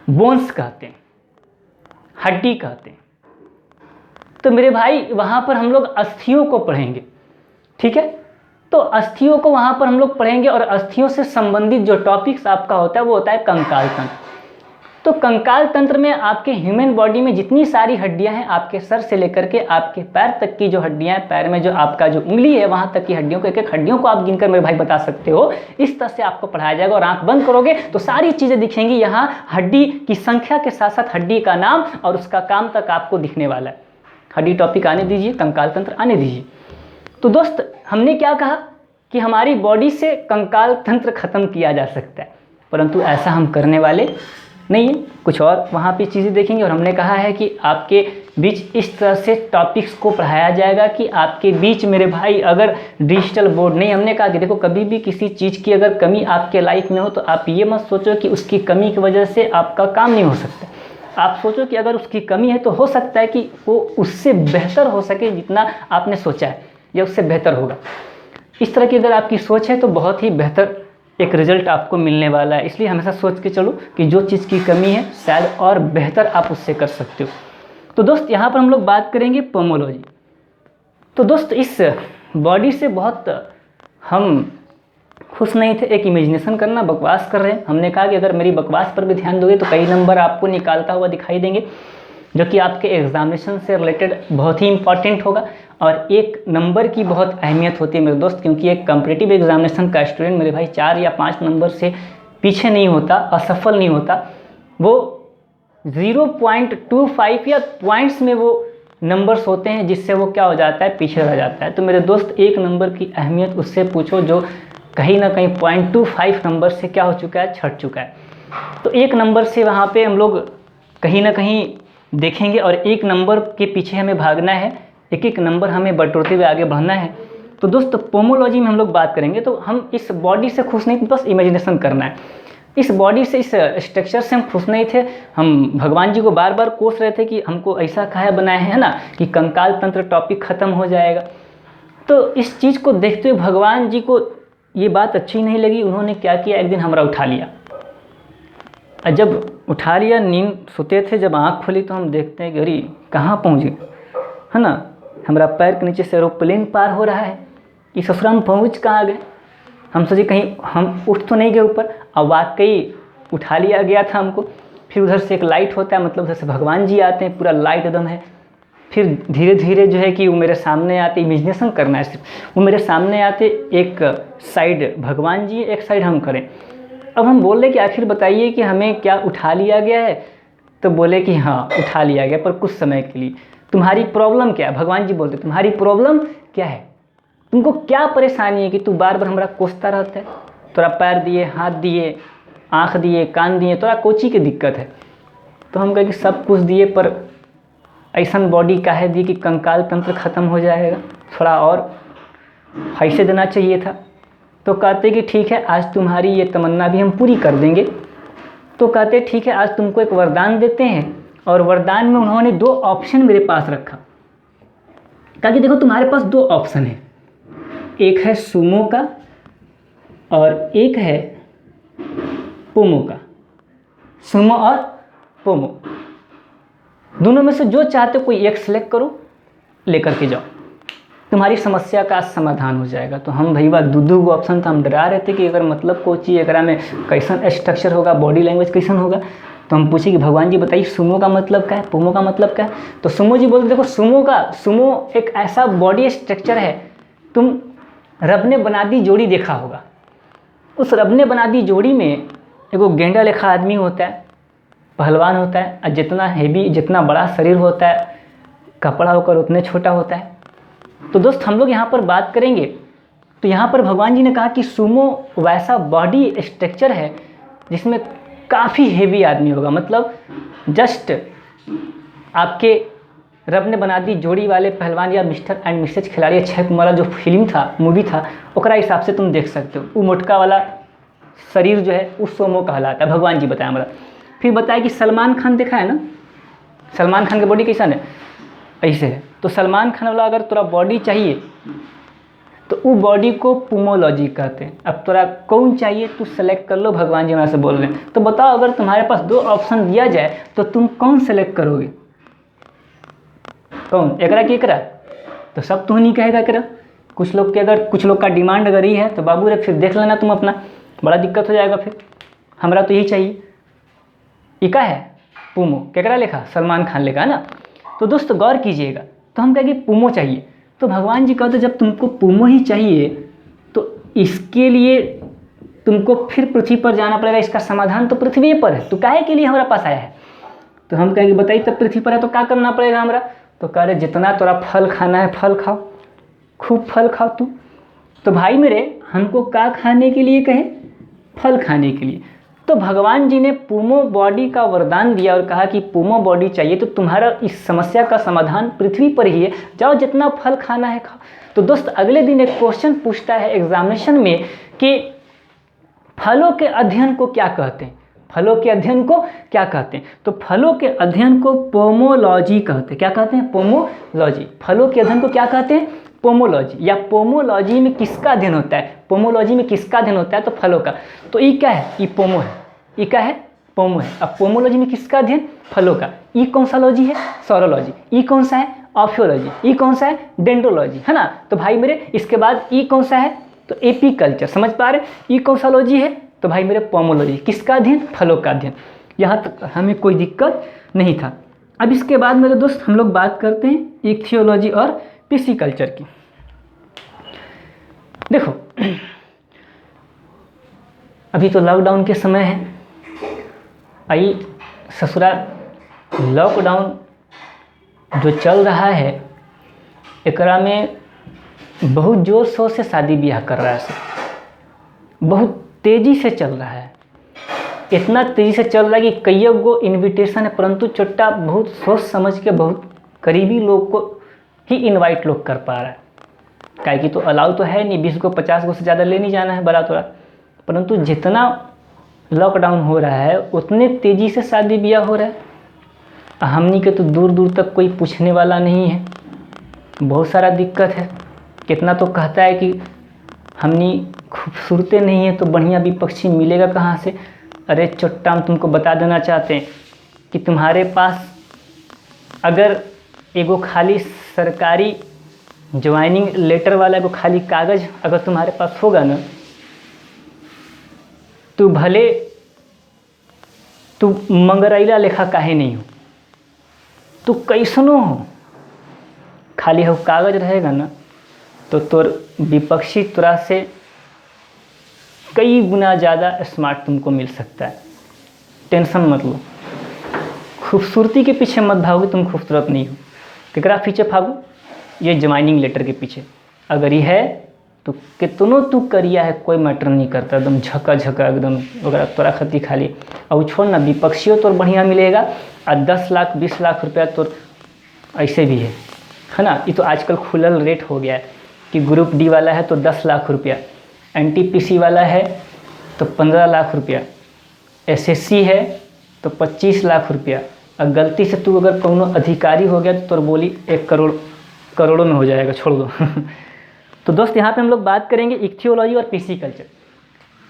Bones कहते हैं, हड्डी कहते हैं। तो मेरे भाई वहाँ पर हम लोग अस्थियों को पढ़ेंगे, ठीक है। तो अस्थियों को वहाँ पर हम लोग पढ़ेंगे और अस्थियों से संबंधित जो टॉपिक्स आपका होता है वो होता है कंकाल तंत्र। तो कंकाल तंत्र में आपके ह्यूमन बॉडी में जितनी सारी हड्डियां हैं, आपके सर से लेकर के आपके पैर तक की जो हड्डियां हैं, पैर में जो आपका जो उंगली है वहां तक की हड्डियों को, एक एक हड्डियों को आप गिनकर मेरे भाई बता सकते हो। इस तरह से आपको पढ़ाया जाएगा और आंख बंद करोगे तो सारी चीजें दिखेंगी। यहाँ हड्डी की संख्या के साथ साथ हड्डी का नाम और उसका काम तक आपको दिखने वाला है। हड्डी टॉपिक आने दीजिए, कंकाल तंत्र आने दीजिए। तो दोस्त हमने क्या कहा कि हमारी बॉडी से कंकाल तंत्र खत्म किया जा सकता है, परंतु ऐसा हम करने वाले नहीं है, कुछ और वहाँ पे चीज़ें देखेंगे। और हमने कहा है कि आपके बीच इस तरह से टॉपिक्स को पढ़ाया जाएगा कि आपके बीच मेरे भाई अगर डिजिटल बोर्ड नहीं, हमने कहा कि देखो कभी भी किसी चीज़ की अगर कमी आपके लाइफ में हो तो आप ये मत सोचो कि उसकी कमी की वजह से आपका काम नहीं हो सकता। आप सोचो कि अगर उसकी कमी है तो हो सकता है कि वो उससे बेहतर हो सके जितना आपने सोचा है, या उससे बेहतर होगा। इस तरह की अगर आपकी सोच है तो बहुत ही बेहतर एक रिजल्ट आपको मिलने वाला है। इसलिए हमेशा सोच के चलो कि जो चीज़ की कमी है शायद और बेहतर आप उससे कर सकते हो। तो दोस्त यहाँ पर हम लोग बात करेंगे पोमोलॉजी। तो दोस्त इस बॉडी से बहुत हम खुश नहीं थे, एक इमेजिनेशन करना, बकवास कर रहे हैं। हमने कहा कि अगर मेरी बकवास पर भी ध्यान दोगे तो कई नंबर आपको निकालता हुआ दिखाई देंगे, जो कि आपके एग्जामिनेशन से रिलेटेड बहुत ही इंपॉर्टेंट होगा। और एक नंबर की बहुत अहमियत होती है मेरे दोस्त, क्योंकि एक कॉम्पिटिटिव एग्जामिनेशन का स्टूडेंट मेरे भाई 4 या 5 नंबर से पीछे नहीं होता, असफल नहीं होता। वो 0.25 या पॉइंट्स में वो नंबर्स होते हैं जिससे वो क्या हो जाता है, पीछे रह जाता है। तो मेरे दोस्त एक नंबर की अहमियत उससे पूछो जो कहीं ना कहीं 0.25 नंबर से क्या हो चुका है, छट चुका है। तो एक नंबर से वहाँ पे हम लोग कहीं ना कहीं देखेंगे और एक नंबर के पीछे हमें भागना है, एक एक नंबर हमें बटोरते हुए आगे बढ़ना है। तो दोस्त पोमोलॉजी में हम लोग बात करेंगे। तो हम इस बॉडी से खुश नहीं, बस इमेजिनेशन करना है। इस बॉडी से, इस स्ट्रक्चर से हम खुश नहीं थे। हम भगवान जी को बार बार कोस रहे थे कि हमको ऐसा काहे बनाया है ना कि कंकाल तंत्र टॉपिक ख़त्म हो जाएगा। तो इस चीज़ को देखते हुए भगवान जी को ये बात अच्छी नहीं लगी। उन्होंने क्या किया, एक दिन हमारा उठा लिया। जब उठा लिया, नींद सोते थे, जब आँख खुली तो हम देखते हैं कि अरे कहाँ पहुँच गए, है ना, हमारा पैर के नीचे से एरोप्लेन पार हो रहा है। इस ससुरा हम पहुँच कहाँ गए। हम सोचे कहीं हम उठ तो नहीं गए ऊपर। अब वाकई उठा लिया गया था हमको। फिर उधर से एक लाइट होता है, मतलब उधर से भगवान जी आते हैं, पूरा लाइट एकदम है। फिर धीरे धीरे जो है कि वो मेरे सामने आते, इमेजिनेशन करना है सिर्फ, वो मेरे सामने आते, एक साइड भगवान जी, एक साइड हम खड़े। अब हम बोल रहे कि आखिर बताइए कि हमें क्या उठा लिया गया है। तो बोले कि हाँ उठा लिया गया, पर कुछ समय के लिए। तुम्हारी प्रॉब्लम क्या है, भगवान जी बोलते तुम्हारी प्रॉब्लम क्या है, तुमको क्या परेशानी है कि तू बार बार हमारा कोसता रहता है। तोरा पैर दिए, हाथ दिए, आँख दिए, कान दिए, तोरा कोची की दिक्कत है। तो हम कहे कि सब कुछ दिए, पर ऐसा बॉडी काहे दी कि कंकाल तंत्र ख़त्म हो जाएगा, थोड़ा और ऐसे देना चाहिए था। तो कहते कि ठीक है, आज तुम्हारी ये तमन्ना भी हम पूरी कर देंगे। तो कहते ठीक है, आज तुमको एक वरदान देते हैं। और वरदान में उन्होंने 2 ऑप्शन मेरे पास रखा। कहा कि देखो तुम्हारे पास 2 ऑप्शन है, एक है सुमो का और एक है पोमो का। सुमो और पोमो, दोनों में से जो चाहते हो कोई एक सिलेक्ट करो, लेकर के जाओ, तुम्हारी समस्या का समाधान हो जाएगा। तो हम भैया 2 ऑप्शन था, हम डरा रहे थे कि अगर मतलब कोची एकरा में कैसन स्ट्रक्चर होगा, बॉडी लैंग्वेज कैसन होगा। तो हम पूछे कि भगवान जी बताइए सुमो का मतलब क्या है, पोमो का मतलब क्या है। तो सुमो जी बोलते देखो सुमो एक ऐसा बॉडी स्ट्रक्चर है, तुम रब ने बना दी जोड़ी देखा होगा। उस रब ने बना दी जोड़ी में एगो गेंडा लेखा आदमी होता है, पहलवान होता है, और जितना हैवी, जितना बड़ा शरीर होता है, कपड़ा होकर उतने छोटा होता है। तो दोस्त हम लोग यहाँ पर बात करेंगे। तो यहाँ पर भगवान जी ने कहा कि सुमो वैसा बॉडी स्ट्रक्चर है जिसमें काफ़ी हेवी आदमी होगा, मतलब जस्ट आपके रब ने बना दी जोड़ी वाले पहलवान या मिस्टर एंड मिसेज खिलाड़ी, अक्षय कुमार वाला जो फिल्म था, मूवी था, ओकरा हिसाब से तुम देख सकते हो। वो मोटका वाला शरीर जो है उस सोमो कहलाता है, भगवान जी बताया हमारा। फिर बताया कि सलमान खान देखा है ना, सलमान खान की बॉडी कैसा है, ऐसे है। तो सलमान खान वाला अगर तोरा बॉडी चाहिए तो वो बॉडी को पोमोलॉजी कहते हैं। अब तोरा कौन चाहिए तू सेलेक्ट कर लो, भगवान जी हमारे से बोल रहे हैं। तो बताओ अगर तुम्हारे पास 2 ऑप्शन दिया जाए तो तुम कौन सेलेक्ट करोगे? कौन, एकरा कि एकरा? तो सब तू नहीं कहेगा एकरा। कुछ लोग के अगर कुछ लोग का डिमांड अगर ये है तो बाबू रे फिर देख लेना तुम अपना, बड़ा दिक्कत हो जाएगा फिर। हमारा तो यही चाहिए। ये क्या है? पूमो। केकरा लिखा? सलमान खान लिखा है ना। तो दोस्त गौर कीजिएगा, तो हम कहेंगे पूमो चाहिए। तो भगवान जी कहते जब तुमको पूमो ही चाहिए तो इसके लिए तुमको फिर पृथ्वी पर जाना पड़ेगा। इसका समाधान तो पृथ्वी पर है, तो काहे के लिए हमारा पास आया है? तो हम कहेंगे बताइए तब पृथ्वी पर है तो क्या करना पड़ेगा हमारा? तो कह रहे जितना तोरा फल खाना है फल खाओ, खूब फल खाओ तू। तो भाई मेरे हमको क्या खाने के लिए कहे? फल खाने के लिए। तो भगवान जी ने पूमो बॉडी का वरदान दिया और कहा कि पूमो बॉडी चाहिए तो तुम्हारा इस समस्या का समाधान पृथ्वी पर ही है, जाओ जितना फल खाना है खाओ। तो दोस्त अगले दिन एक क्वेश्चन पूछता है एग्जामिनेशन में कि फलों के अध्ययन को क्या कहते हैं? फलों के अध्ययन को क्या कहते हैं? तो फलों के अध्ययन को पोमोलॉजी कहते हैं। क्या कहते हैं? पोमोलॉजी। फलों के अध्ययन को क्या कहते हैं? पोमोलॉजी। या पोमोलॉजी में किसका अध्ययन होता है? पोमोलॉजी में किसका अध्ययन होता है? तो फलों का। तो ये क्या है? ये पोमो है। ये क्या है? पोमो है। अब पोमोलॉजी में किसका अध्ययन? फलों का। ये कौन सा लॉजी है? सौरोलॉजी। ये कौन सा है? ऑफियोलॉजी। ये कौन सा है? डेंड्रोलॉजी, है ना। तो भाई मेरे इसके बाद ये कौन सा है? तो एपीकल्चर। समझ पा रहे? ये कौन सा लॉजी है? तो भाई मेरे पोमोलॉजी। किसका अध्ययन? फलों का अध्ययन। यहाँ तक हमें कोई दिक्कत नहीं था। अब इसके बाद मेरे दोस्त हम लोग बात करते हैं इक्थियोलॉजी और पिसिकल्चर की। देखो अभी तो लॉकडाउन के समय है। आई ससुरा लॉकडाउन जो चल रहा है एकरा में बहुत जोर शोर से शादी ब्याह कर रहा है सब। बहुत तेज़ी से चल रहा है। इतना तेज़ी से चल रहा है कि कई गो इनविटेशन है, परंतु चोट्टा बहुत सोच समझ के बहुत करीबी लोग को ही इनवाइट लोग कर पा रहा है। काहे कि तो अलाउ तो है नहीं, 20 को 50 को से ज़्यादा ले नहीं जाना है बड़ा थोड़ा। परंतु जितना लॉकडाउन हो रहा है उतने तेज़ी से शादी ब्याह हो रहा है। हमनी के तो दूर दूर तक कोई पूछने वाला नहीं है, बहुत सारा दिक्कत है। कितना तो कहता है कि हमनी खूबसूरतें नहीं है तो बढ़िया विपक्षी मिलेगा कहाँ से। अरे चोट्टा हम तुमको बता देना चाहते हैं कि तुम्हारे पास अगर एगो खाली सरकारी ज्वाइनिंग लेटर वाला एगो खाली कागज़ अगर तुम्हारे पास होगा ना, तो भले तू मंगरैला लेखा काहे नहीं हो, तू कैसनो हो, खाली हो कागज़ रहेगा ना तो तोर विपक्षी तोरा से कई गुना ज़्यादा स्मार्ट तुमको मिल सकता है। टेंशन मत लो। खूबसूरती के पीछे मत भागो, तुम खूबसूरत नहीं हो। केकरा पीछे भागो? ये ज्वाइनिंग लेटर के पीछे। अगर ये है तो कितनों तू करिया है कोई मैटर नहीं करता, एकदम झका झका एकदम वगैरह तोरा खती खाली। और छोड़ ना, विपक्षियों तो बढ़िया मिलेगा और 10 लाख 20 लाख रुपया तो ऐसे भी है ना। ये तो आजकल खुलल रेट हो गया है कि ग्रुप डी वाला है तो 10 लाख रुपया, NTPC वाला है तो 15 लाख रुपया, SSC है तो 25 लाख रुपया। और गलती से तू अगर कोनो अधिकारी हो गया तो बोली 1 करोड़, करोड़ों में हो जाएगा, छोड़ दो। तो दोस्त यहाँ पे हम लोग बात करेंगे इक्थियोलॉजी और पिसिकल्चर।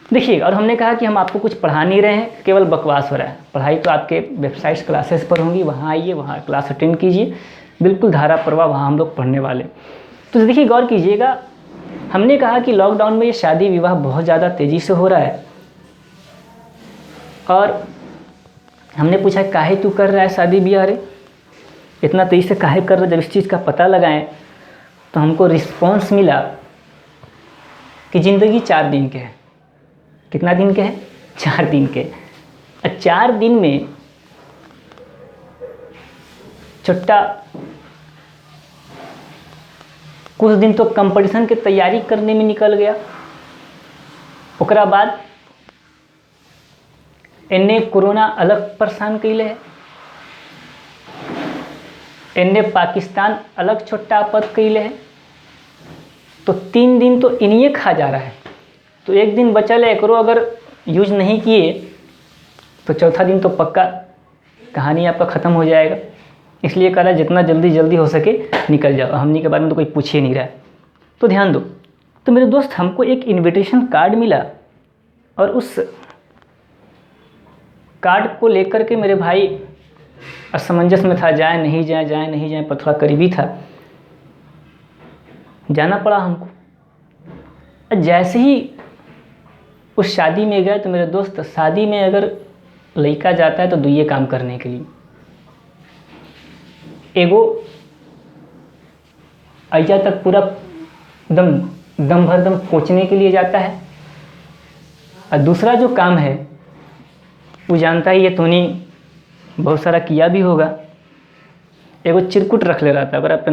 देखिए, और हमने कहा कि हम आपको कुछ पढ़ा नहीं रहे हैं, केवल बकवास हो रहा है। पढ़ाई तो आपके वेबसाइट्स क्लासेस पर होंगी, वहाँ आइए, वहाँ क्लास अटेंड कीजिए, बिल्कुल धारा प्रवाह वहाँ हम लोग पढ़ने वाले। तो देखिए गौर कीजिएगा, हमने कहा कि लॉकडाउन में ये शादी विवाह बहुत ज़्यादा तेज़ी से हो रहा है। और हमने पूछा काहे तू कर रहा है शादी ब्याह? रे इतना तेज़ी से काहे कर रहा है? जब इस चीज़ का पता लगाएं तो हमको रिस्पॉन्स मिला कि ज़िंदगी 4 दिन के है। कितना दिन के है? 4 दिन के। 4 दिन में छोटा कुछ दिन तो कंपटीशन के तैयारी करने में निकल गया। ओकरा बाद एने कोरोना अलग परेशान कैले है, एने पाकिस्तान अलग छोटा आपत कैले है। तो 3 दिन तो इन्हीं खा जा रहा है। तो 1 दिन बचल है, एकरो अगर यूज नहीं किए तो चौथा दिन तो पक्का कहानी आपका ख़त्म हो जाएगा। इसलिए कह रहा है जितना जल्दी हो सके निकल जाओ। हमनी के बारे में तो कोई पूछ ही नहीं रहा है। तो ध्यान दो, तो मेरे दोस्त हमको एक इनविटेशन कार्ड मिला और उस कार्ड को लेकर के मेरे भाई असमंजस में था, जाए नहीं जाए, जाए नहीं जाए, पर थोड़ा करीबी था, जाना पड़ा हमको। जैसे ही उस शादी में गए तो मेरे दोस्त, शादी में अगर लड़का जाता है तो दुइये काम करने के लिए, एगो ऐजा तक पूरा दम भर दम कोचने के लिए जाता है, और दूसरा जो काम है वो जानता ही, ये तूने बहुत सारा किया भी होगा, एगो चिरकुट रख ले रहता है, बड़ा पे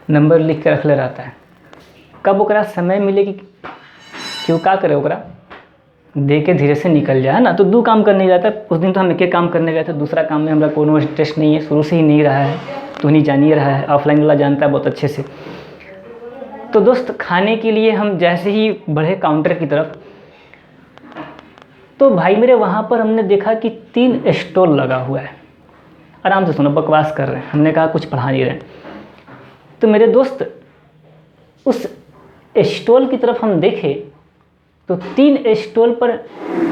नंबर लिख के रख ले रहता है। कब ओकरा समय मिले कि क्यों का करे, ओकरा दे के धीरे से निकल जाए, है ना। तो दो काम करने जाता है। उस दिन तो हम एक काम करने गए थे, दूसरा काम में हमारा कोनो इंटरेस्ट नहीं है, शुरू से ही नहीं रहा है, तो नहीं जान ही रहा है, ऑफलाइन वाला जानता है बहुत अच्छे से। तो दोस्त खाने के लिए हम जैसे ही बढ़े काउंटर की तरफ, तो भाई मेरे वहाँ पर हमने देखा कि 3 स्टॉल लगा हुआ है। आराम से सुनो, बकवास कर रहे हैं, हमने कहा कुछ पढ़ा नहीं रहे। तो मेरे दोस्त उस स्टॉल की तरफ हम देखे तो 3 स्टॉल पर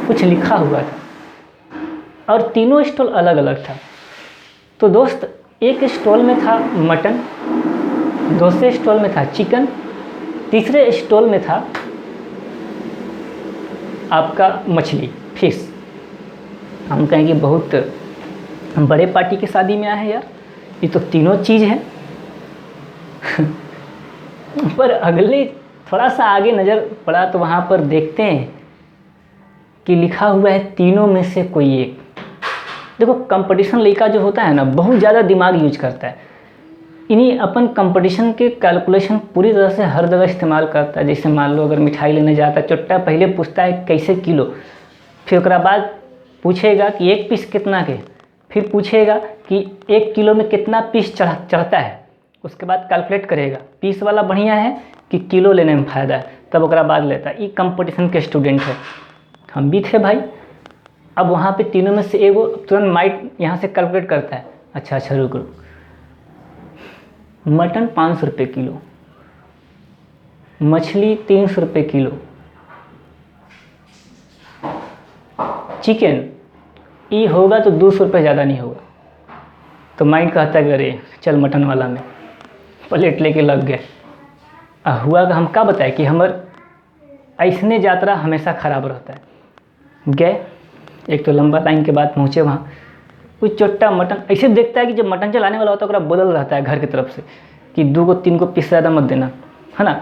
कुछ लिखा हुआ था और तीनों स्टॉल अलग अलग था। तो दोस्त एक स्टॉल में था मटन, दूसरे स्टॉल में था चिकन, तीसरे स्टॉल में था आपका मछली, फिश। हम कहेंगे बहुत बड़े पार्टी की शादी में आए हैं यार, ये तो तीनों चीज़ है। पर अगले थोड़ा सा आगे नज़र पड़ा तो वहाँ पर देखते हैं कि लिखा हुआ है तीनों में से कोई एक। देखो कंपटीशन लड़का जो होता है ना, बहुत ज़्यादा दिमाग यूज करता है। इन्हीं अपन कंपटीशन के कैलकुलेशन पूरी तरह से हर जगह इस्तेमाल करता है। जैसे मान लो अगर मिठाई लेने जाता है, चुट्टा पहले पूछता है कैसे किलो, फिर उसके बाद पूछेगा कि 1 पीस कितना के, फिर पूछेगा कि 1 किलो में कितना पीस चढ़ता है, उसके बाद कैलकुलेट करेगा पीस वाला बढ़िया है कि किलो लेने में फ़ायदा है, तब उसके बाद लेता है। ये कंपटीशन के स्टूडेंट है, हम भी थे भाई। अब वहाँ पे तीनों में से एगो तुरंत माइट यहाँ से कैलकुलेट करता है, अच्छा रुक, मटन 500 रुपये किलो, मछली 300 रुपये किलो, चिकन ये होगा तो 200 रुपये ज़्यादा नहीं होगा। तो माइंड कहता है अरे चल मटन वाला में, प्लेट लेके लग गए। हुआ का हम क्या बताए कि हमार ऐसने यात्रा हमेशा ख़राब रहता है। गए, एक तो लंबा लाइन के बाद पहुँचे वहाँ, कुछ चोट्टा मटन ऐसे देखता है कि जब मटन चलाने वाला होता है ओकरा बोलल रहता है घर की तरफ से कि 2 को 3 को पीस ज़्यादा मत देना, है ना।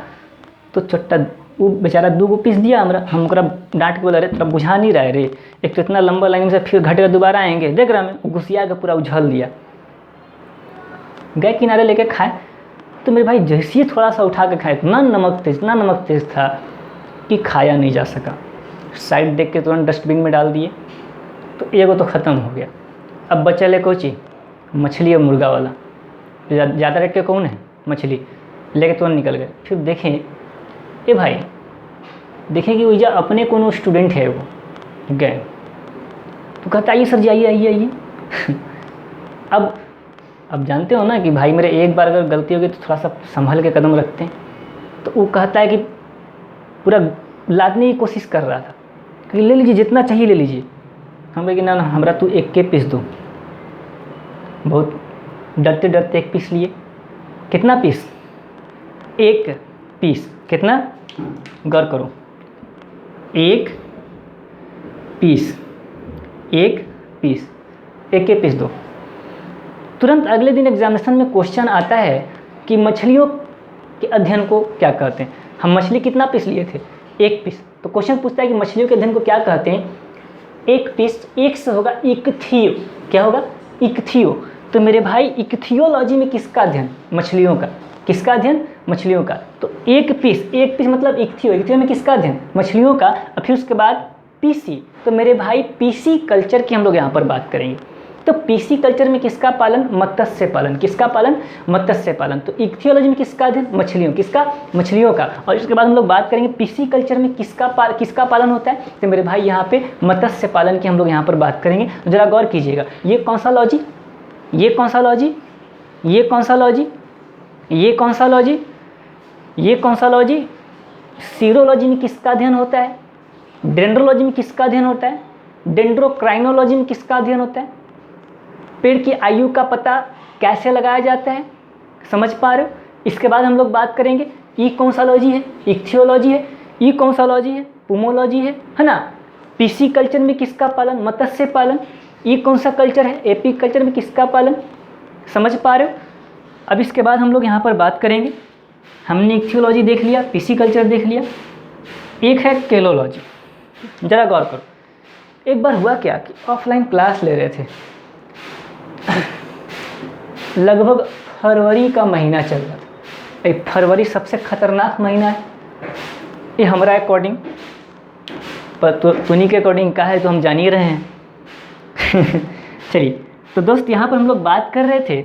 तो चोट्टा वो बेचारा 2 को पीस दिया, हम ओकरा डांट के बोला अरे तब बुझा नहीं रहा है रे, एक तो इतना लंबा लाइन से फिर घटेगा दोबारा आएंगे, देख रहा मैं, गुस्सिया के पूरा उछल दिया। गए किनारे लेके खाए, तो मेरे भाई जैसे ही थोड़ा सा उठा के खाए, इतना नमक तेज था कि खाया नहीं जा सका। साइड देख के तुरंत डस्टबिन में डाल दिए, तो एगो तो ख़त्म हो गया। अब बचा ले कोची, मछली और मुर्गा वाला, ज़्यादा रेट के कौन है, मछली लेके तुरंत निकल गए। फिर देखें ए भाई, देखें कि वही अपने कोनो स्टूडेंट है, वो गए तो कहता आइए सर जी, आइए। अब जानते हो ना कि भाई मेरे एक बार अगर गलती हो गई तो थोड़ा सा संभल के कदम रखते हैं। तो वो कहता है कि पूरा लादने की कोशिश कर रहा था कि ले लीजिए जितना चाहिए ले लीजिए। हम कहे कि ना हमरा तू 1 के पीस दो। बहुत डरते 1 पीस लिए। कितना पीस? 1 पीस। कितना? गौर करो, 1 पीस, 1 पीस, 1 के पीस दो। तुरंत अगले दिन एग्जामिनेशन में क्वेश्चन आता है कि मछलियों के अध्ययन को क्या कहते हैं। हम मछली कितना पीस लिए थे? 1 पीस। तो क्वेश्चन पूछता है कि मछलियों के अध्ययन को क्या कहते हैं? 1 पीस, 1 से होगा इक्थियो। क्या होगा? इक्थियो। तो मेरे भाई इक्थियोलॉजी में किसका अध्ययन? मछलियों का। किसका अध्ययन? मछलियों का। तो 1 पीस, 1 पीस मतलब इक्थियो। इक्थियो में किसका अध्ययन? मछलियों का। और फिर उसके बाद पीसी। तो मेरे भाई पीसी कल्चर की हम लोग यहाँ पर बात करेंगे। तो पीसी कल्चर में किसका पालन? मत्स्य पालन। किसका पालन? मत्स्य पालन। तो इक्थियोलॉजी में किसका अध्ययन? मछलियों। किसका? मछलियों का। और इसके बाद हम लोग बात करेंगे पीसी कल्चर में किसका पालन होता है? तो मेरे भाई यहाँ पे मत्स्य पालन की हम लोग यहाँ पर बात करेंगे। तो जरा गौर कीजिएगा, ये कौन सा लॉजी, ये कौन सा लॉजी, ये कौन सा लॉजी, ये कौन सा लॉजी, ये कौन सा लॉजी? सीरोलॉजी में किसका अध्ययन होता है? डेंड्रोलॉजी में किसका अध्ययन होता है? डेंड्रोक्राइनोलॉजी में किसका अध्ययन होता है? पेड़ की आयु का पता कैसे लगाया जाता है? समझ पा रहे हो? इसके बाद हम लोग बात करेंगे ई कौन सा लॉजी है? इक्थियोलॉजी है। ई कौन सा लॉजी है? पुमोलॉजी है ना। पीसी कल्चर में किसका पालन? मत्स्य पालन। ई कौन सा कल्चर है? एपी कल्चर में किसका पालन? समझ पा रहे हो? अब इसके बाद हम लोग यहाँ पर बात करेंगे, हमने इक्थियोलॉजी देख लिया, पीसी कल्चर देख लिया, एक है केलोलॉजी। ज़रा गौर करो, एक बार हुआ क्या कि ऑफलाइन क्लास ले रहे थे, लगभग फरवरी का महीना चल रहा था। ये फरवरी सबसे खतरनाक महीना है, ये हमारा अकॉर्डिंग, पर तुनी के अकॉर्डिंग का है तो हम जान ही रहे हैं। चलिए, तो दोस्त यहाँ पर हम लोग बात कर रहे थे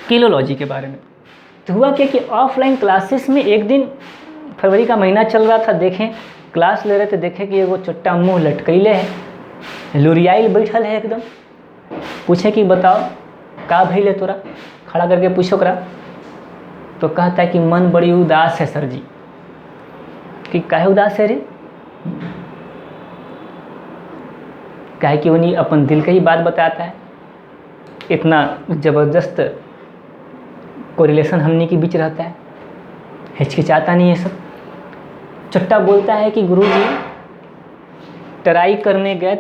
केलोलॉजी के बारे में। तो हुआ क्या कि ऑफलाइन क्लासेस में एक दिन फरवरी का महीना चल रहा था, देखें क्लास ले रहे थे, देखें कि एगो चट्टा मुँह लटकैले है, लुरियाइल बैठल है एकदम। पूछे कि बताओ का भइल है तोरा, खड़ा करके पूछो करा। तो कहता है कि मन बड़ी उदास है सर जी। कि काहे उदास है रे? काहे कि उन्हीं अपन दिल का ही बात बताता है, इतना ज़बरदस्त कोरिलेशन हमने के बीच रहता है, हिचकिचाता नहीं है सब। चट्टा बोलता है कि गुरुजी ट्राई करने गए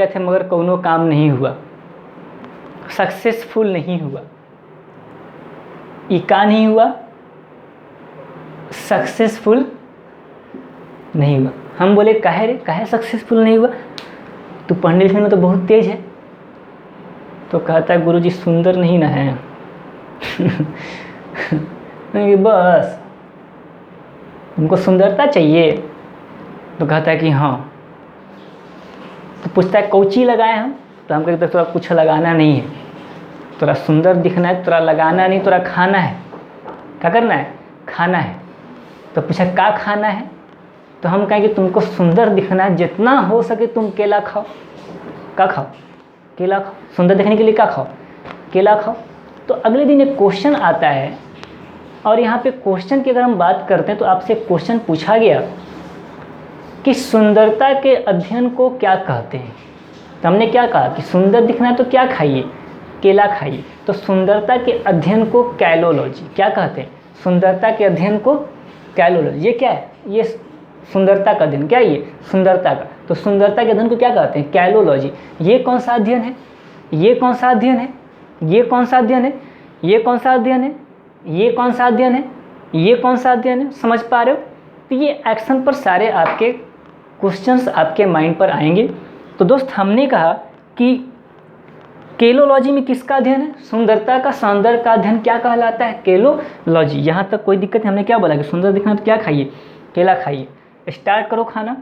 थे मगर कोनो काम नहीं हुआ, सक्सेसफुल नहीं हुआ। का नहीं हुआ? सक्सेसफुल नहीं हुआ। हम बोले काहे रे, काहे सक्सेसफुल नहीं हुआ? तू पढ़ने लिखने में तो बहुत तेज है। तो कहता है गुरुजी सुंदर नहीं ना है। बस तुमको सुंदरता चाहिए? तो कहता है कि हाँ। तो पूछता है कौची लगाए हम? तो हम कहते तोरा कुछ लगाना नहीं है, तोरा सुंदर दिखना है, तोरा लगाना नहीं, तोरा खाना है। क्या करना है? खाना है। तो पूछा क्या खाना है? तो हम कहें कि तुमको सुंदर दिखना है, जितना हो सके तुम केला खाओ। क्या खाओ? केला खाओ। सुंदर दिखने के लिए क्या खाओ? केला खाओ। तो अगले दिन एक क्वेश्चन आता है, और यहाँ पे क्वेश्चन की अगर हम बात करते हैं तो आपसे क्वेश्चन पूछा गया कि सुंदरता के अध्ययन को क्या कहते हैं। तो हमने क्या कहा कि सुंदर दिखना है तो क्या खाइए? केला खाइए। तो सुंदरता के अध्ययन को कैलोलॉजी क्या कहते हैं? सुंदरता के अध्ययन को कैलोलॉजी। ये क्या है? ये सुंदरता का अध्ययन। क्या ये? सुंदरता का। तो सुंदरता के अध्ययन को क्या कहते हैं? कैलोलॉजी। ये कौन सा अध्ययन है? ये कौन सा अध्ययन है? ये कौन सा अध्ययन है? ये कौन सा अध्ययन है? ये कौन सा अध्ययन है? ये कौन सा अध्ययन है? समझ पा रहे हो? तो ये एक्शन पर सारे आपके क्वेश्चंस आपके माइंड पर आएंगे। तो दोस्त हमने कहा कि केलोलॉजी में किसका अध्ययन है? सुंदरता का। सौंदर्य का अध्ययन क्या कहलाता है? केलोलॉजी। यहाँ तक कोई दिक्कत है? हमने क्या बोला कि सुंदर दिखना तो क्या खाइए? केला खाइए। स्टार्ट करो खाना।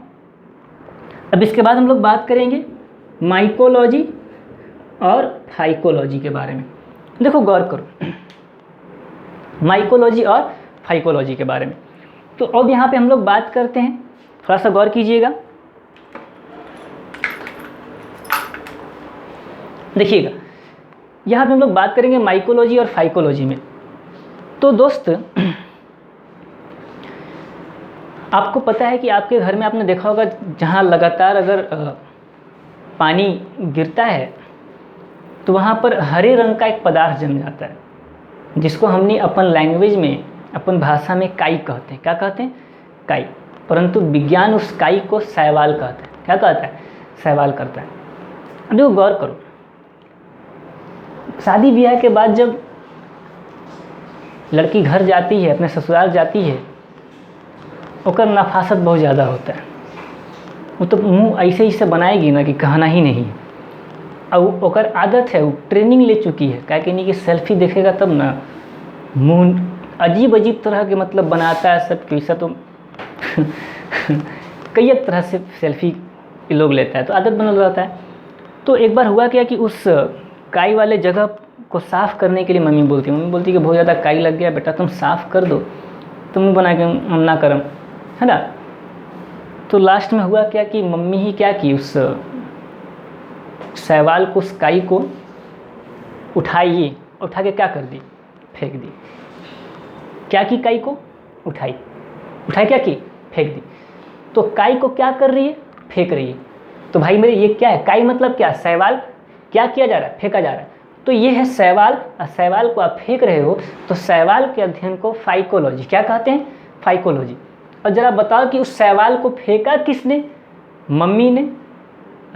अब इसके बाद हम लोग बात करेंगे माइकोलॉजी और फाइकोलॉजी के बारे में। देखो गौर करो, माइकोलॉजी और फाइकोलॉजी के बारे में। तो अब यहाँ पे हम लोग बात करते हैं, थोड़ा सा गौर कीजिएगा, देखिएगा। यहाँ पे हम लोग बात करेंगे माइकोलॉजी और फाइकोलॉजी में। तो दोस्त आपको पता है कि आपके घर में आपने देखा होगा जहाँ लगातार अगर पानी गिरता है तो वहाँ पर हरे रंग का एक पदार्थ जम जाता है, जिसको हमने अपन लैंग्वेज में, अपन भाषा में काई कहते हैं। क्या कहते हैं? काई। परंतु विज्ञान उस काई को शैवाल कहता है। क्या कहता है? शैवाल करता है। अब देखो गौर करो, शादी ब्याह के बाद जब लड़की घर जाती है, अपने ससुराल जाती है, ओकर नफासत बहुत ज़्यादा होता है। वो तो मुँह ऐसे ही से बनाएगी ना कि कहना ही नहीं। अब ओकर आदत है, वो ट्रेनिंग ले चुकी है। क्या कहनी कि सेल्फी देखेगा तब ना, मुँह अजीब अजीब तरह के मतलब बनाता है सब, कैसा तो कई तरह से सेल्फी लोग लेता है, तो आदत बन रहता है। तो एक बार हुआ क्या कि उस काई वाले जगह को साफ़ करने के लिए मम्मी बोलती कि बहुत ज़्यादा काई लग गया बेटा, तुम साफ़ कर दो। तुम बना के हम ना करम, है ना। तो लास्ट में हुआ क्या कि मम्मी ही क्या की, उस शैवाल को, उस काई को उठाई उठा के क्या कर दी, फेंक दी। क्या की काई को, उठाई, उठाई क्या की, फेंक दी। तो काई को क्या कर रही है, फेंक रही है। तो भाई मेरे ये क्या है, काई मतलब क्या, शैवाल, क्या किया जा रहा है, फेंका जा रहा है। तो ये है शैवाल, और शैवाल को आप फेंक रहे हो, तो शैवाल के अध्ययन को फाइकोलॉजी क्या कहते हैं, फाइकोलॉजी। और जरा बताओ कि उस शैवाल को फेंका किसने, मम्मी ने।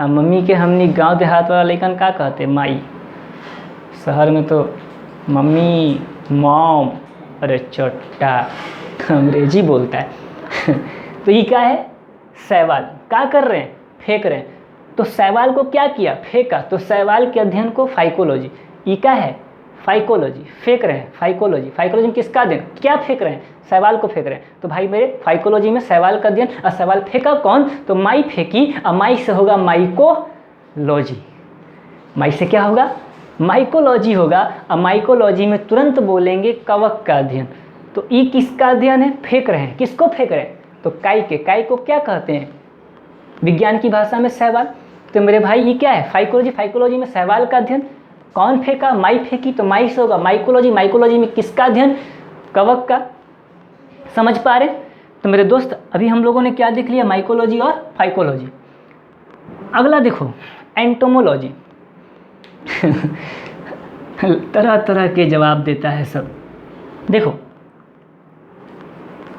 मम्मी के हमनी गांव देहात वाला लेकिन क्या कहते हैं, माई। शहर में तो मम्मी, मॉम, अरे चट्टा अंग्रेजी बोलता है तो ये क्या है, शैवाल, क्या कर रहे हैं, फेंक रहे हैं। तो शैवाल को क्या किया, फेंका, तो शैवाल के अध्ययन को फाइकोलॉजी। ये क्या है, फाइकोलॉजी, फेंक रहे हैं, फाइकोलॉजी। फाइकोलॉजी में किसका अध्ययन, क्या फेंक रहे हैं, शैवाल को फेंक रहे हैं। तो भाई मेरे फाइकोलॉजी में शैवाल का अध्ययन, और शैवाल फेंका कौन, तो माई फेंकी, और माई से होगा माइकोलॉजी। माई से क्या होगा, माइकोलॉजी होगा। और माइकोलॉजी में तुरंत बोलेंगे कवक का अध्ययन। तो ये किसका अध्ययन है, फेंक रहे हैं, किसको फेंक रहे हैं, तो काई के। काई को क्या कहते हैं विज्ञान की भाषा में, शैवाल। तो मेरे भाई ये क्या है, फाइकोलॉजी। फाइकोलॉजी में शैवाल का अध्ययन, कौन फेंका, माई फेंकी, तो माई से होगा माइकोलॉजी। माइकोलॉजी में किसका अध्ययन, कवक का। समझ पा रहे। तो मेरे दोस्त अभी हम लोगों ने क्या देख लिया, माइकोलॉजी और फाइकोलॉजी। अगला देखो एंटोमोलॉजी तरह तरह के जवाब देता है सब। देखो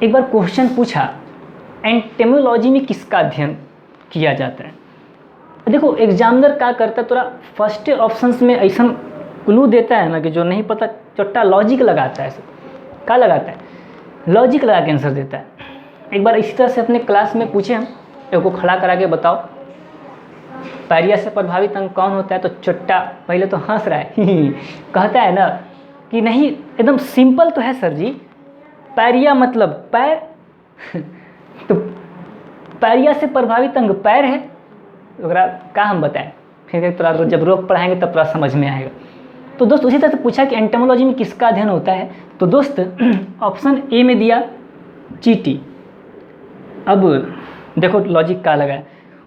एक बार क्वेश्चन पूछा, एंटोमोलॉजी में किसका अध्ययन किया जाता है। देखो एग्जामिनर क्या करता है, थोड़ा फर्स्ट ऑप्शंस में ऐसा क्लू देता है ना कि जो नहीं पता चट्टा लॉजिक लगाता है, क्या लगाता है, लॉजिक लगा के आंसर देता है। एक बार इसी तरह से अपने क्लास में पूछे हम, एक को खड़ा करा के बताओ पायरिया से प्रभावित अंग कौन होता है, तो चट्टा पहले तो हंस रहा है कहता है ना कि नहीं एकदम सिंपल तो है सर जी, पायरिया मतलब पैर तो पायरिया से प्रभावित अंग पैर है, तो क्या हम बताएं, फिर थोड़ा जब रोक पढ़ाएंगे तब थोड़ा समझ में आएगा। तो दोस्त उसी तरह से पूछा कि एंटोमोलॉजी में किसका अध्ययन होता है, तो दोस्त ऑप्शन ए में दिया चींटी। अब देखो लॉजिक क्या लगा है,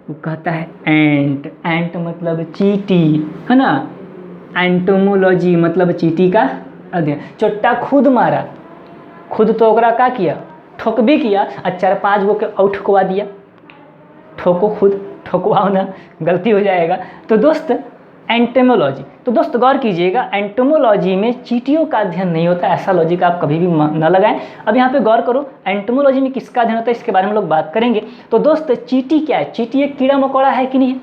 वो कहता है एंट, एंट मतलब चींटी है ना, एंटोमोलॉजी मतलब चींटी का अध्ययन। चोट्टा खुद मारा, खुद तो ओकरा क्या किया, ठोक भी किया, और 4-5 गो के और ठोकवा दिया। ठोको खुद, ठोकवाओ ना, गलती हो जाएगा। तो दोस्त एंटोमोलॉजी, तो दोस्त गौर कीजिएगा एंटोमोलॉजी में चींटियों का अध्ययन नहीं होता, ऐसा लॉजिक आप कभी भी न लगाएं। अब यहाँ पे गौर करो एंटोमोलॉजी में किसका अध्ययन होता है, इसके बारे में लोग बात करेंगे। तो दोस्त चींटी क्या है, चींटी एक कीड़ा मकोड़ा है कि नहीं है।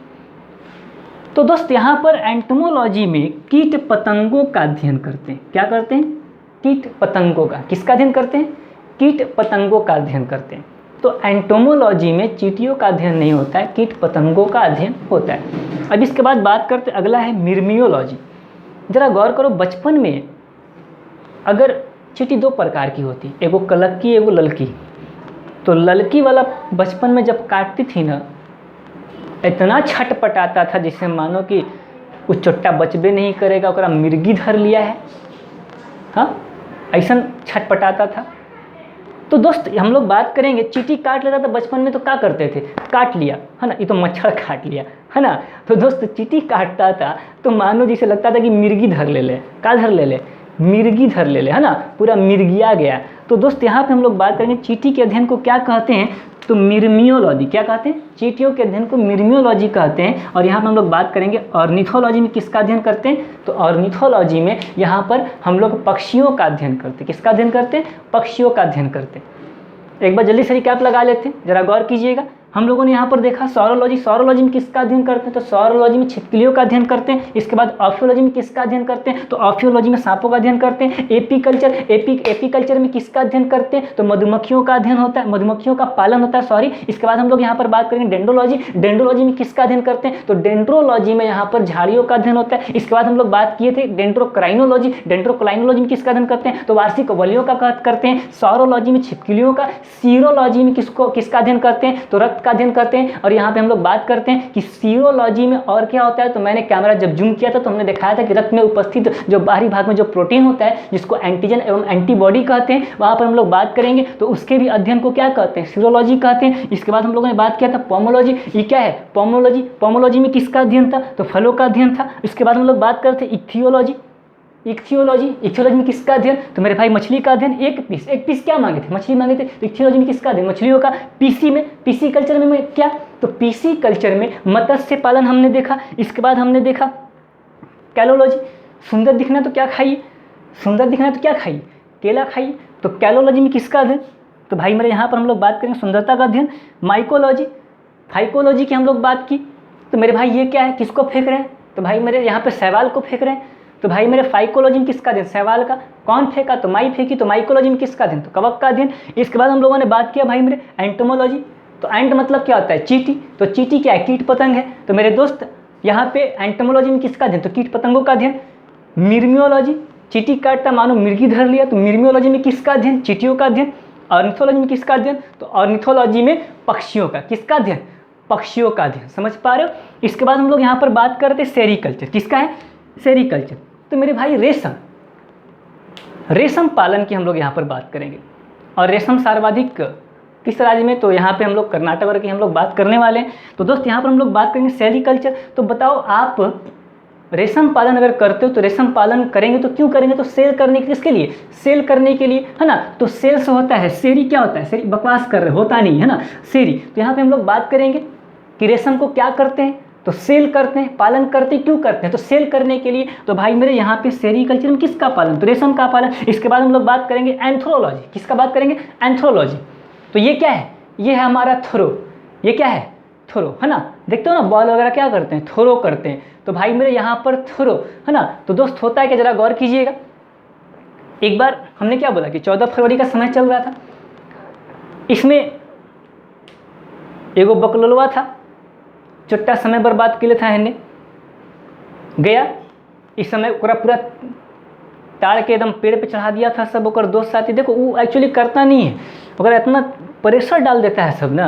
तो दोस्त यहाँ पर एंटोमोलॉजी में कीट पतंगों का अध्ययन करते हैं। क्या करते हैं, कीट पतंगों का, किसका अध्ययन करते हैं, कीट पतंगों का अध्ययन करते हैं। तो एंटोमोलॉजी में चींटियों का अध्ययन नहीं होता है, कीट पतंगों का अध्ययन होता है। अब इसके बाद बात करते, अगला है मिर्मियोलॉजी। जरा गौर करो बचपन में अगर चींटी 2 प्रकार की होती, एगो कलक्की एगो ललकी। तो ललकी वाला बचपन में जब काटती थी ना, इतना छटपटाता था जिससे मानो कि वो चोट्टा बचबे नहीं करेगा, ओकरा मिर्गी धर लिया है, हाँ ऐसा छटपटाता था। तो दोस्त हम लोग बात करेंगे, चींटी काट लेता था बचपन में तो क्या करते थे, काट लिया है ना, ये तो मच्छर काट लिया है ना। तो दोस्त चींटी काटता था तो मानो जिसे लगता था कि मिर्गी धर ले, क्या धर ले, मिर्गी धर ले है ना, पूरा मिर्गिया गया। तो दोस्त यहाँ पे हम लोग बात करेंगे चींटी के अध्ययन को क्या कहते हैं, तो मिर्मियोलॉजी। क्या कहते हैं, चींटियों के अध्ययन को मिर्मियोलॉजी कहते हैं। और यहाँ पर हम लोग बात करेंगे ऑर्निथोलॉजी में किसका अध्ययन करते हैं, तो ऑर्निथोलॉजी में यहाँ पर हम लोग पक्षियों का अध्ययन करते हैं। किसका अध्ययन करते हैं, पक्षियों का अध्ययन करते हैं। एक बार जल्दी से रिकैप लगा लेते हैं, जरा गौर कीजिएगा। हम लोगों ने यहाँ पर देखा सौरोलॉजी, सौरोलॉजी में किसका अध्ययन करते हैं, तो सौरोलॉजी में छिपकलियों का अध्ययन करते हैं। इसके बाद ऑफियोलॉजी में किसका अध्ययन करते हैं, तो ऑफियोलॉजी में सांपों का अध्ययन करते हैं। एपीकल्चर में किसका अध्ययन करते हैं, तो मधुमक्खियों का अध्ययन होता है, मधुमक्खियों का पालन होता है, सॉरी। इसके बाद हम लोग यहाँ पर बात करेंगे डेंड्रोलॉजी। डेंड्रोलॉजी में किसका अध्ययन करते हैं, तो डेंड्रोलॉजी में यहाँ पर झाड़ियों का अध्ययन होता है। इसके बाद हम लोग बात किए थे डेंड्रोक्राइनोलॉजी। डेंड्रोक्राइनोलॉजी में किसका अध्ययन करते हैं, तो वार्षिक वलियों का करते हैं। सौरोलॉजी में छिपकलियों का। सीरोलॉजी में किसका अध्ययन करते हैं, तो रक्त का अध्ययन करते हैं। और यहाँ पे हम लोग बात करते हैं कि सीरोलॉजी में और क्या होता है, तो मैंने कैमरा जब जूम किया था तो हमने दिखाया था कि रक्त में उपस्थित जो बाहरी भाग में जो प्रोटीन होता है जिसको एंटीजन एवं एंटीबॉडी कहते हैं, वहाँ पर हम लोग बात करेंगे। तो उसके भी अध्ययन को क्या कहते हैं, सीरोलॉजी कहते हैं। इसके बाद हम लोगों ने बात किया था पोमोलॉजी। ये क्या है, पोमोलॉजी। पोमोलॉजी में किसका अध्ययन था, तो फलों का अध्ययन था। इसके बाद हम लोग बात करते हैं इक्थियोलॉजी। इक्थियोलॉजी, इक्थियोलॉजी में किसका अध्ययन? तो मेरे भाई मछली का अध्ययन। एक पीस क्या मांगे थे? मछली मांगे थे। तो इक्थियोलॉजी में किसका अध्ययन? मछलियों का। पीसी में, पीसी कल्चर में क्या? तो पीसी कल्चर में मत्स्य पालन हमने देखा। इसके बाद हमने देखा कैलोलॉजी, सुंदर दिखना तो क्या खाइए? सुंदर दिखना तो क्या खाइए? केला खाइए। तो कैलोलॉजी में किसका अध्ययन? तो भाई मेरे यहाँ पर हम लोग बात करेंगे सुंदरता का अध्ययन। माइकोलॉजी, फाइकोलॉजी की हम लोग बात की। तो मेरे भाई ये क्या है? किसको फेंक रहे हैं? तो भाई मेरे यहाँ पे शैवाल को फेंक रहे हैं। तो भाई मेरे फाइकोलॉजी में किसका अध्ययन? शैवाल का। कौन फेंका? तो माई फेंकी। तो माइकोलॉजी में किसका अध्ययन? तो कवक का अध्ययन। इसके बाद हम लोगों ने बात किया भाई मेरे एंटोमोलॉजी। तो एंट मतलब क्या होता है? चींटी। तो चींटी क्या है? कीट पतंग है। तो मेरे दोस्त यहाँ पे एंटोमोलॉजी में किसका अध्ययन? तो कीट पतंगों का अध्ययन। मिर्मियोलॉजी, चींटी काटता मानो मिर्गी धर लिया। तो मिर्मियोलॉजी में किसका अध्ययन? चींटियों का अध्ययन। ऑर्निथोलॉजी में किसका अध्ययन? तो ऑर्निथोलॉजी में पक्षियों का। किसका अध्ययन? पक्षियों का अध्ययन। समझ पा रहे हो? इसके बाद हम लोग यहाँ पर बात करते हैं सेरीकल्चर। किसका है? सेरीकल्चर। तो मेरे भाई रेशम, रेशम पालन की हम लोग यहाँ पर बात करेंगे। और रेशम सर्वाधिक किस राज्य में? तो यहाँ पे हम लोग कर्नाटक वगैरह की हम लोग बात करने वाले हैं। तो दोस्त यहाँ पर हम लोग बात करेंगे सेरीकल्चर। तो बताओ आप रेशम पालन अगर करते हो तो रेशम पालन करेंगे तो क्यों करेंगे? तो सेल करने के, किसके लिए? सेल करने के लिए, है ना। तो सेल से होता है। सेरी क्या होता है? सेरी बकवास कर रहे, होता नहीं है ना सेरी। तो यहाँ पे हम लोग बात करेंगे कि रेशम को क्या करते हैं? तो सेल करते हैं। पालन करते हैं, क्यों करते हैं? तो सेल करने के लिए। तो भाई मेरे यहाँ पे सेरीकल्चर में किसका पालन? तो रेशम का पालन। इसके बाद हम लोग बात करेंगे एंथ्रोलॉजी। किसका बात करेंगे? एंथ्रोलॉजी। तो ये क्या है? ये है हमारा थ्रो। ये क्या है? थ्रो, है ना। देखते हो ना बॉल वगैरह क्या करते हैं? थ्रो करते हैं। तो भाई मेरे यहाँ पर थ्रो, है ना। तो दोस्त होता है कि जरा गौर कीजिएगा। एक बार हमने क्या बोला कि 14 फरवरी का समय चल रहा था। इसमें एगो बकलोलवा था, चुट्टा समय बर्बाद के लिए था। हमने गया इस समय पूरा ताड़ के एकदम पेड़ पे चढ़ा दिया था सब। ओकर दोस्त साथी देखो वो एक्चुअली करता नहीं है, ओकरा इतना प्रेशर डाल देता है सब ना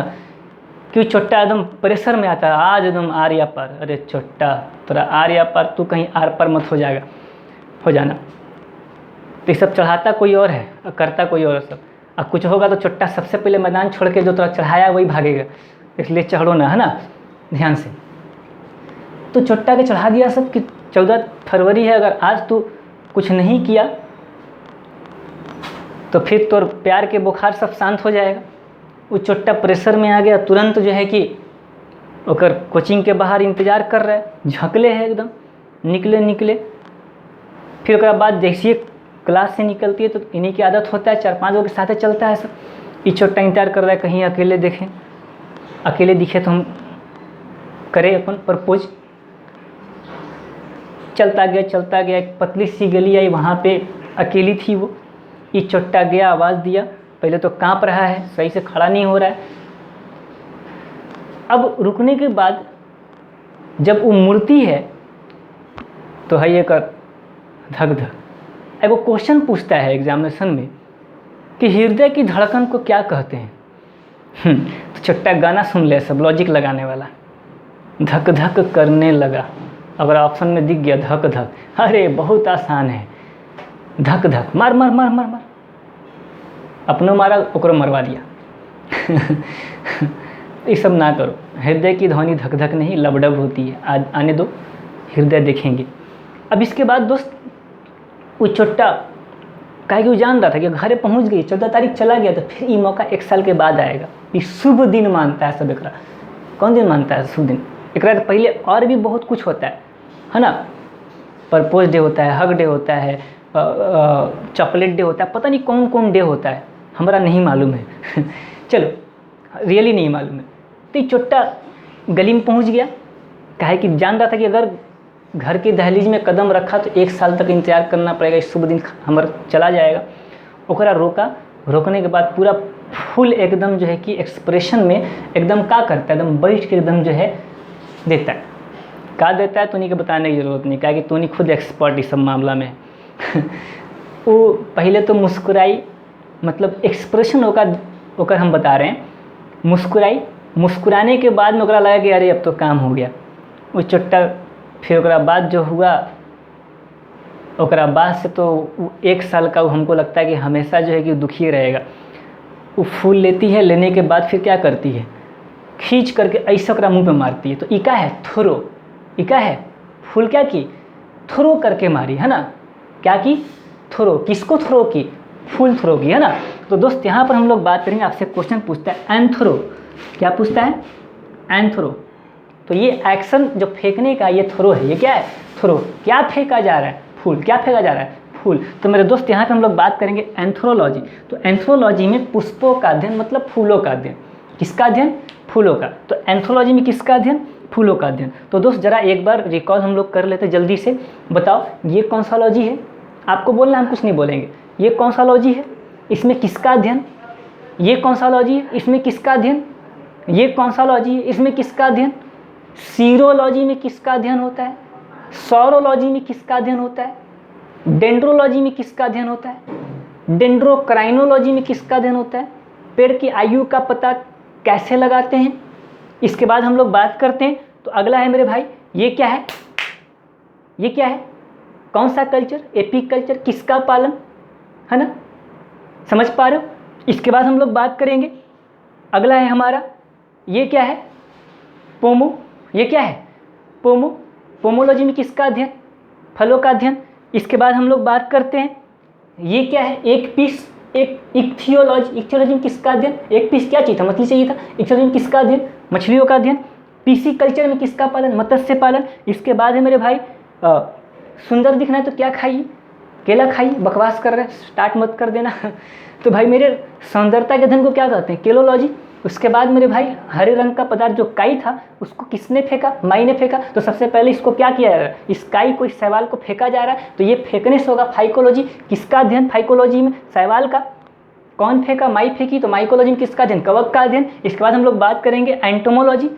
कि चोट्टा एकदम प्रेशर में आता है। आज एकदम आर्या पर, अरे चोट्टा तोरा आर्या पर, तू कहीं आर पर मत हो जाना। तो ये सब चढ़ाता कोई और है और करता कोई और सब। अब कुछ होगा तो चोट्टा सबसे पहले मैदान छोड़ के जो तोरा चढ़ाया वही भागेगा, इसलिए चढ़ो ना, है ना, ध्यान से। तो चोट्टा के चढ़ा दिया सब कि 14 फरवरी है, अगर आज तू कुछ नहीं किया तो फिर तोर प्यार के बुखार सब शांत हो जाएगा। वो चोट्टा प्रेशर में आ गया, तुरंत जो है कि ओकर कोचिंग के बाहर इंतज़ार कर रहा है, झकले है एकदम, निकले। फिर ओकरा बाद जैसे क्लास से निकलती है तो इन्हीं की आदत होता है, 4-5 लोगों के साथ चलता है सब। ये चोट्टा इंतजार कर रहा है कहीं अकेले देखें, अकेले दिखे तो हम करें अपन प्रपोज। चलता गया, एक पतली सी गली आई, वहाँ पे अकेली थी वो। ये चोट्टा गया, आवाज़ दिया, पहले तो कांप रहा है, सही से खड़ा नहीं हो रहा है। अब रुकने के बाद जब वो मुड़ती है तो है ये कर धक धक। अब वो क्वेश्चन पूछता है एग्जामिनेशन में कि हृदय की धड़कन को क्या कहते हैं। तो चोट्टा गाना सुन ले सब, लॉजिक लगाने वाला, धक धक करने लगा। अगर ऑप्शन में दिख गया धक धक, अरे बहुत आसान है, धक धक, मार मार मार मार मार, अपनों मारा ओकरो मरवा दिया। ये सब ना करो, हृदय की ध्वनि धक धक नहीं लबडब होती है। आज आने दो, हृदय देखेंगे। अब इसके बाद दोस्त वो चोट्टा कहे कि वो जान रहा था कि घरे पहुंच गई, 14 तारीख चला गया, तो फिर ये मौका 1 साल के बाद आएगा। ये शुभ दिन मानता है सब एकरा। कौन दिन मानता है? शुभ दिन। एकरा तो पहले और भी बहुत कुछ होता है ना। प्रपोज डे होता है, हग डे होता है, चॉकलेट डे होता है, पता नहीं कौन कौन डे होता है, हमारा नहीं मालूम है। चलो, रियली नहीं मालूम है। तो ये चोट्टा गली में पहुंच गया, कहे कि जान रहा था कि अगर घर की दहलीज में कदम रखा तो 1 साल तक इंतजार करना पड़ेगा, इस शुभ दिन हमारा चला जाएगा। ओकरा रोकने के बाद पूरा फुल एकदम जो है कि एक्सप्रेशन में एकदम का करता है, एकदम बैठ के एकदम जो है देता है। का देता है तो उन्हीं के बताने की ज़रूरत नहीं, क्या कि तूने खुद एक्सपर्ट इस सब मामला में। वो पहले तो मुस्कुराई, मतलब एक्सप्रेशन ओकर हम बता रहे हैं, मुस्कुराई। मुस्कुराने के बाद में ओकरा लगा कि अरे अब तो काम हो गया। वो चोट्टा फिर ओकरा बाद जो हुआ, ओकरा बाद से तो 1 साल का वो हमको लगता है कि हमेशा जो है कि दुखी रहेगा। वो फूल लेती है, लेने के बाद फिर क्या करती है, खींच करके ऐसा ओकरा मुँह पे मारती है। तो इका है थ्रो, इका है फूल क्या की, थ्रो करके मारी, है ना। क्या की? थ्रो। किसको थ्रो की? फूल थ्रो की, है ना। तो दोस्त यहाँ पर हम लोग बात करेंगे, आपसे क्वेश्चन पूछता है एंथ्रो। क्या पूछता है? एंथ्रो। तो ये एक्शन जो फेंकने का, ये थ्रो है। ये क्या है? थ्रो। क्या फेंका जा रहा है? फूल। क्या फेंका जा रहा है? फूल। तो मेरे दोस्त यहाँ पे हम लोग बात करेंगे एंथ्रोलॉजी। तो एंथ्रोलॉजी में पुष्पों का अध्ययन मतलब फूलों का अध्ययन। किसका अध्ययन? फूलों का। तो एंथ्रोलॉजी में किसका अध्ययन? फूलों का अध्ययन। तो दोस्त जरा एक बार रिकॉल हम लोग कर लेते जल्दी से। बताओ ये कौन सा लॉजी है? आपको बोलना, हम कुछ नहीं बोलेंगे। ये कौन सा लॉजी है? इसमें किसका अध्ययन? ये कौन सा लॉजी है? इसमें किसका अध्ययन? ये कौन सा लॉजी है? इसमें किसका अध्ययन? सीरोलॉजी में किसका अध्ययन होता है? सौरोलॉजी में किसका अध्ययन होता है? डेंड्रोलॉजी में किसका अध्ययन होता है? डेंड्रोक्राइनोलॉजी में किसका अध्ययन होता है? पेड़ की आयु का पता कैसे लगाते हैं? इसके बाद हम लोग बात करते हैं। तो अगला है मेरे भाई, ये क्या है? ये क्या है? कौन सा कल्चर? एपीकल्चर। किसका पालन, है ना? समझ पा रहे हो? इसके बाद हम लोग बात करेंगे, अगला है हमारा, ये क्या है? पोमो। ये क्या है? पोमो। पोमोलॉजी में किसका अध्ययन? फलों का अध्ययन। इसके बाद हम लोग बात करते हैं, ये क्या है? एक पीस। एक इक्थियोलॉजी। इक्थियोलॉजी में किसका अध्ययन? एक पीस क्या चीज़ था? मछली चाहिए था। इक्थियोलॉजी में किसका अध्ययन? मछलियों का अध्ययन। पीसी कल्चर में किसका पालन? मत्स्य पालन। इसके बाद है मेरे भाई, सुंदर दिखना है तो क्या खाइए? केला खाइए। बकवास कर रहे हैं, स्टार्ट मत कर देना। तो भाई मेरे सौंदर्यता के अध्ययन को क्या कहते हैं? केलोलॉजी। उसके बाद मेरे भाई, हरे रंग का पदार्थ जो काई था, उसको किसने फेंका? माई ने फेंका। तो सबसे पहले इसको क्या किया जा रहा है? इस काई को, इस शैवाल को फेंका जा रहा है। तो ये फेंकने से होगा फाइकोलॉजी। किसका अध्ययन? फाइकोलॉजी में शैवाल का। कौन फेंका? माई फेंकी। तो माइकोलॉजी में किसका अध्ययन? कवक का अध्ययन। इसके बाद हम लोग बात करेंगे एंटोमोलॉजी।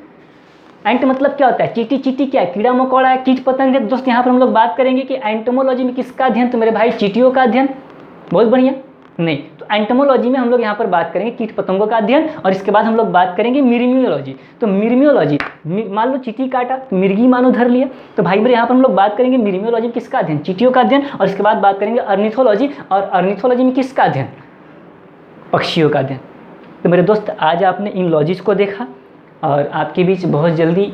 एंट मतलब क्या होता है? चीटी। चीटी क्या है? कीड़ा मकोड़ा है, कीट पतंग है। दोस्त यहाँ पर हम लोग बात करेंगे कि एंटोमोलॉजी में किसका अध्ययन? तो मेरे भाई चीटियों का अध्ययन। बहुत बढ़िया। नहीं, तो एंटोमोलॉजी में हम लोग यहाँ पर बात करेंगे कीट पतंगों का अध्ययन। और इसके बाद हम लोग बात करेंगे मिर्मियोलॉजी। तो मिर्मियोलॉजी, मान लो चीटी काटा तो मिर्गी मानो धर लिया। तो भाई मेरे यहाँ पर हम लोग बात करेंगे मिर्मियोलॉजी में किसका अध्ययन? चीटियों का अध्ययन। और इसके बाद बात करेंगे अर्निथोलॉजी। और अर्निथोलॉजी में किसका अध्ययन? पक्षियों का अध्ययन। तो मेरे दोस्त आज आपने इन लॉजीज को देखा, और आपके बीच बहुत जल्दी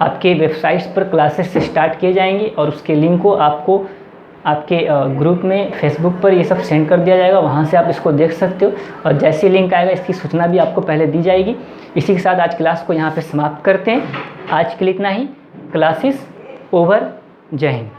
आपके वेबसाइट्स पर क्लासेस स्टार्ट किए जाएंगे, और उसके लिंक को आपको आपके ग्रुप में फेसबुक पर ये सब सेंड कर दिया जाएगा। वहाँ से आप इसको देख सकते हो, और जैसे लिंक आएगा इसकी सूचना भी आपको पहले दी जाएगी। इसी के साथ आज क्लास को यहाँ पे समाप्त करते हैं। आज के लिए इतना ही। Classes over. जय हिंद।